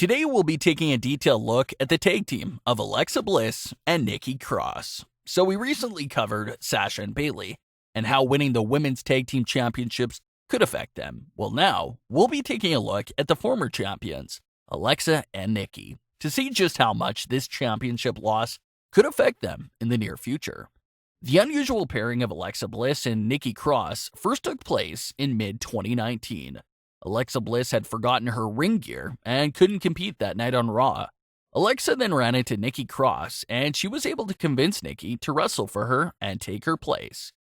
Today we'll be taking a detailed look at the tag team of Alexa Bliss and Nikki Cross. So we recently covered Sasha and Bayley and how winning the women's tag team championships could affect them. Well, now we'll be taking a look at the former champions, Alexa and Nikki, to see just how much this championship loss could affect them in the near future. The unusual pairing of Alexa Bliss and Nikki Cross first took place in mid-2019. Alexa Bliss had forgotten her ring gear and couldn't compete that night on Raw. Alexa then ran into Nikki Cross, and she was able to convince Nikki to wrestle for her and take her place.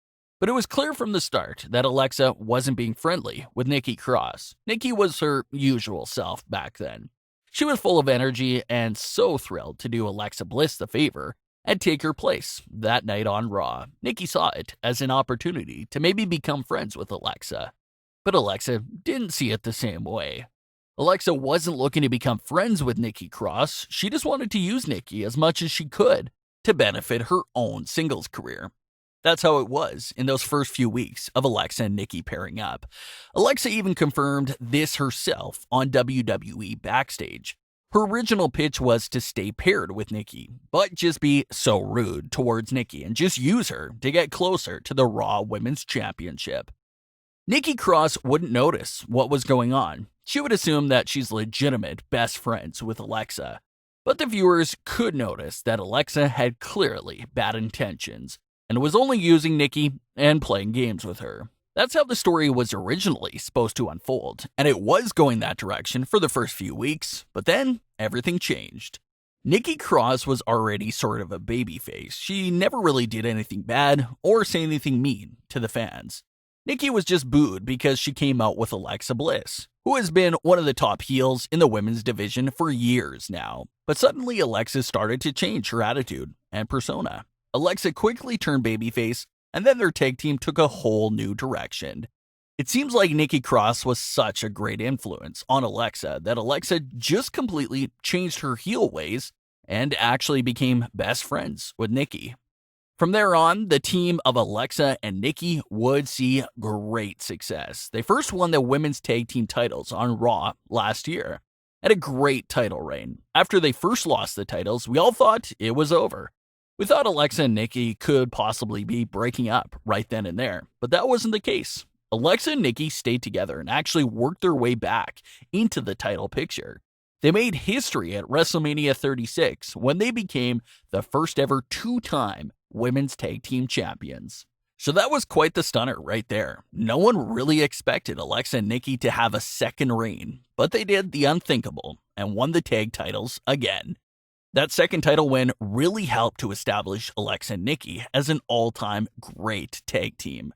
But it was clear from the start that Alexa wasn't being friendly with Nikki Cross. Nikki was her usual self back then. She was full of energy and so thrilled to do Alexa Bliss the favor and take her place that night on Raw. Nikki saw it as an opportunity to maybe become friends with Alexa. But Alexa didn't see it the same way. Alexa wasn't looking to become friends with Nikki Cross. She just wanted to use Nikki as much as she could to benefit her own singles career. That's how it was in those first few weeks of Alexa and Nikki pairing up. Alexa even confirmed this herself on WWE Backstage. Her original pitch was to stay paired with Nikki, but just be so rude towards Nikki and just use her to get closer to the Raw Women's Championship. Nikki Cross wouldn't notice what was going on. She would assume that she's legitimate best friends with Alexa. But the viewers could notice that Alexa had clearly bad intentions and was only using Nikki and playing games with her. That's how the story was originally supposed to unfold, and it was going that direction for the first few weeks, but then everything changed. Nikki Cross was already sort of a babyface. She never really did anything bad or say anything mean to the fans. Nikki was just booed because she came out with Alexa Bliss, who has been one of the top heels in the women's division for years now. But suddenly Alexa started to change her attitude and persona. Alexa quickly turned babyface, and then their tag team took a whole new direction. It seems like Nikki Cross was such a great influence on Alexa that Alexa just completely changed her heel ways and actually became best friends with Nikki. From there on, the team of Alexa and Nikki would see great success. They first won the women's tag team titles on Raw last year, and a great title reign. After they first lost the titles, we all thought it was over. We thought Alexa and Nikki could possibly be breaking up right then and there, but that wasn't the case. Alexa and Nikki stayed together and actually worked their way back into the title picture. They made history at WrestleMania 36 when they became the first ever two-time women's tag team champions. So that was quite the stunner right there. No one really expected Alexa and Nikki to have a second reign, but they did the unthinkable and won the tag titles again. That second title win really helped to establish Alexa and Nikki as an all-time great tag team.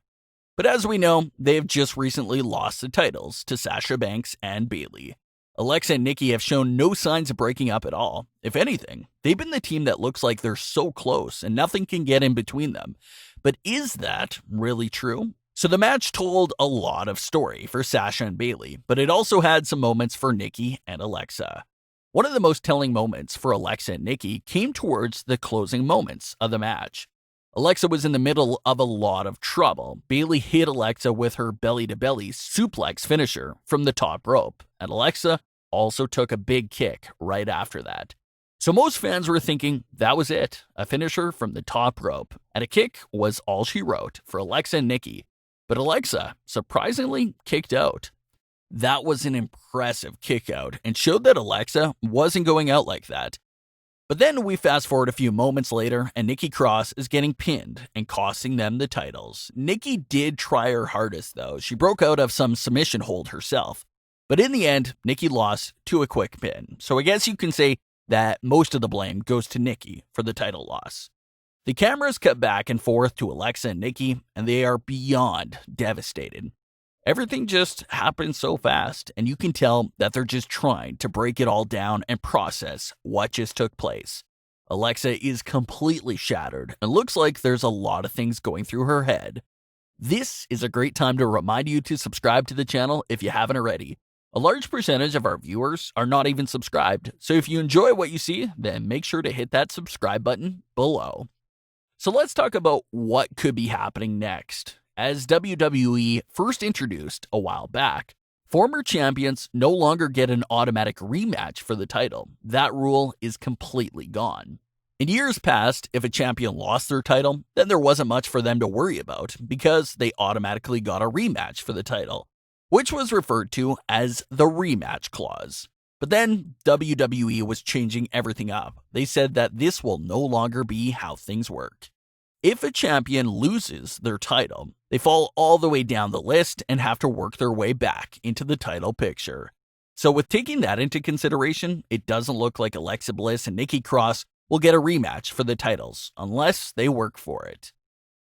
But as we know, they have just recently lost the titles to Sasha Banks and Bayley. Alexa and Nikki have shown no signs of breaking up at all. If anything, they've been the team that looks like they're so close and nothing can get in between them. But is that really true? So the match told a lot of story for Sasha and Bayley, but it also had some moments for Nikki and Alexa. One of the most telling moments for Alexa and Nikki came towards the closing moments of the match. Alexa was in the middle of a lot of trouble. Bayley hit Alexa with her belly-to-belly suplex finisher from the top rope, and Alexa also took a big kick right after that. So most fans were thinking that was it, a finisher from the top rope, and a kick was all she wrote for Alexa and Nikki. But Alexa, surprisingly, kicked out. That was an impressive kick out and showed that Alexa wasn't going out like that. But then we fast forward a few moments later, and Nikki Cross is getting pinned and costing them the titles. Nikki did try her hardest, though. She broke out of some submission hold herself. But in the end, Nikki lost to a quick pin. So I guess you can say that most of the blame goes to Nikki for the title loss. The cameras cut back and forth to Alexa and Nikki, and they are beyond devastated. Everything just happened so fast, and you can tell that they're just trying to break it all down and process what just took place. Alexa is completely shattered and looks like there's a lot of things going through her head. This is a great time to remind you to subscribe to the channel if you haven't already. A large percentage of our viewers are not even subscribed, so if you enjoy what you see, then make sure to hit that subscribe button below. So let's talk about what could be happening next. As WWE first introduced a while back, Former champions no longer get an automatic rematch for the title. That rule is completely gone. In years past, if a champion lost their title, then there wasn't much for them to worry about because they automatically got a rematch for the title, which was referred to as the rematch clause. But then WWE was changing everything up. They said that this will no longer be how things work. If a champion loses their title, they fall all the way down the list and have to work their way back into the title picture. So with taking that into consideration, it doesn't look like Alexa Bliss and Nikki Cross will get a rematch for the titles unless they work for it.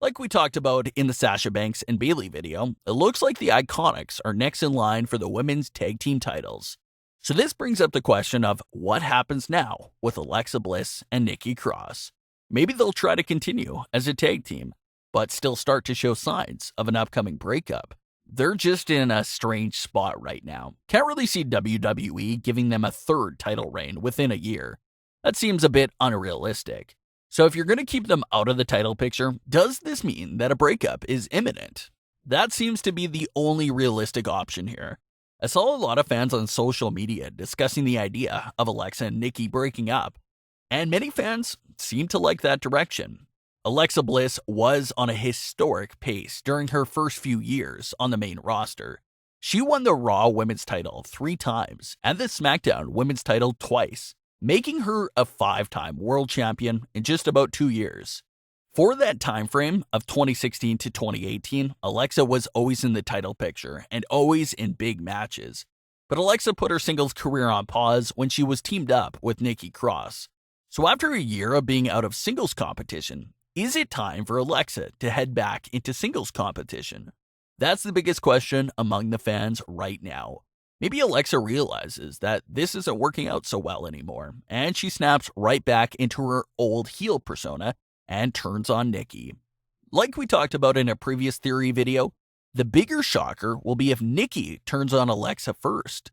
Like we talked about in the Sasha Banks and Bayley video, it looks like the Iconics are next in line for the women's tag team titles. So this brings up the question of what happens now with Alexa Bliss and Nikki Cross. Maybe they'll try to continue as a tag team, but still start to show signs of an upcoming breakup. They're just in a strange spot right now. Can't really see WWE giving them a third title reign within a year. That seems a bit unrealistic. So if you're going to keep them out of the title picture, does this mean that a breakup is imminent? That seems to be the only realistic option here. I saw a lot of fans on social media discussing the idea of Alexa and Nikki breaking up, and many fans seem to like that direction. Alexa Bliss was on a historic pace during her first few years on the main roster. She won the Raw Women's title 3 times and the SmackDown Women's title twice, making her a 5-time world champion in just about 2 years. For that time frame of 2016 to 2018, Alexa was always in the title picture and always in big matches. But Alexa put her singles career on pause when she was teamed up with Nikki Cross. So after a year of being out of singles competition, is it time for Alexa to head back into singles competition? That's the biggest question among the fans right now. Maybe Alexa realizes that this isn't working out so well anymore, and she snaps right back into her old heel persona and turns on Nikki. Like we talked about in a previous theory video, the bigger shocker will be if Nikki turns on Alexa first.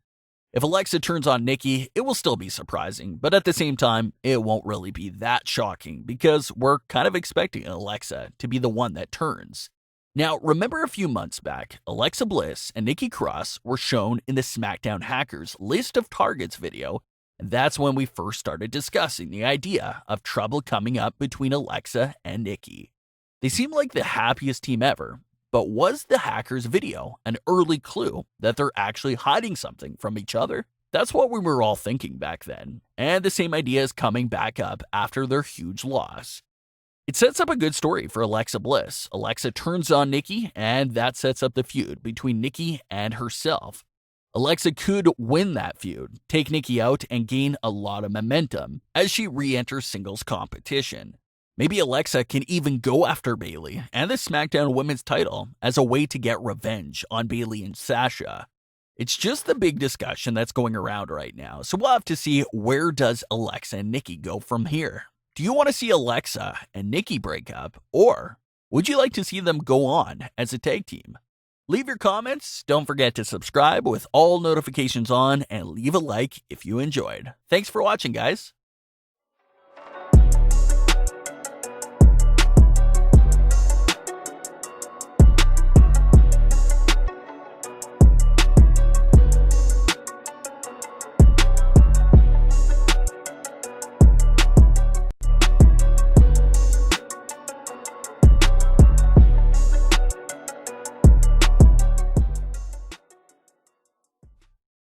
If Alexa turns on Nikki, it will still be surprising, but at the same time, it won't really be that shocking because we're kind of expecting Alexa to be the one that turns. Now, remember a few months back, Alexa Bliss and Nikki Cross were shown in the SmackDown Hackers list of targets video, and that's when we first started discussing the idea of trouble coming up between Alexa and Nikki. They seem like the happiest team ever, but was the Hackers video an early clue that they're actually hiding something from each other? That's what we were all thinking back then, and the same idea is coming back up after their huge loss. It sets up a good story for Alexa Bliss. Alexa turns on Nikki, and that sets up the feud between Nikki and herself. Alexa could win that feud, take Nikki out, and gain a lot of momentum as she re-enters singles competition. Maybe Alexa can even go after Bayley and the SmackDown Women's title as a way to get revenge on Bayley and Sasha. It's just the big discussion that's going around right now, so we'll have to see where does Alexa and Nikki go from here. Do you want to see Alexa and Nikki break up, or would you like to see them go on as a tag team? Leave your comments, don't forget to subscribe with all notifications on, and leave a like if you enjoyed. Thanks for watching, guys.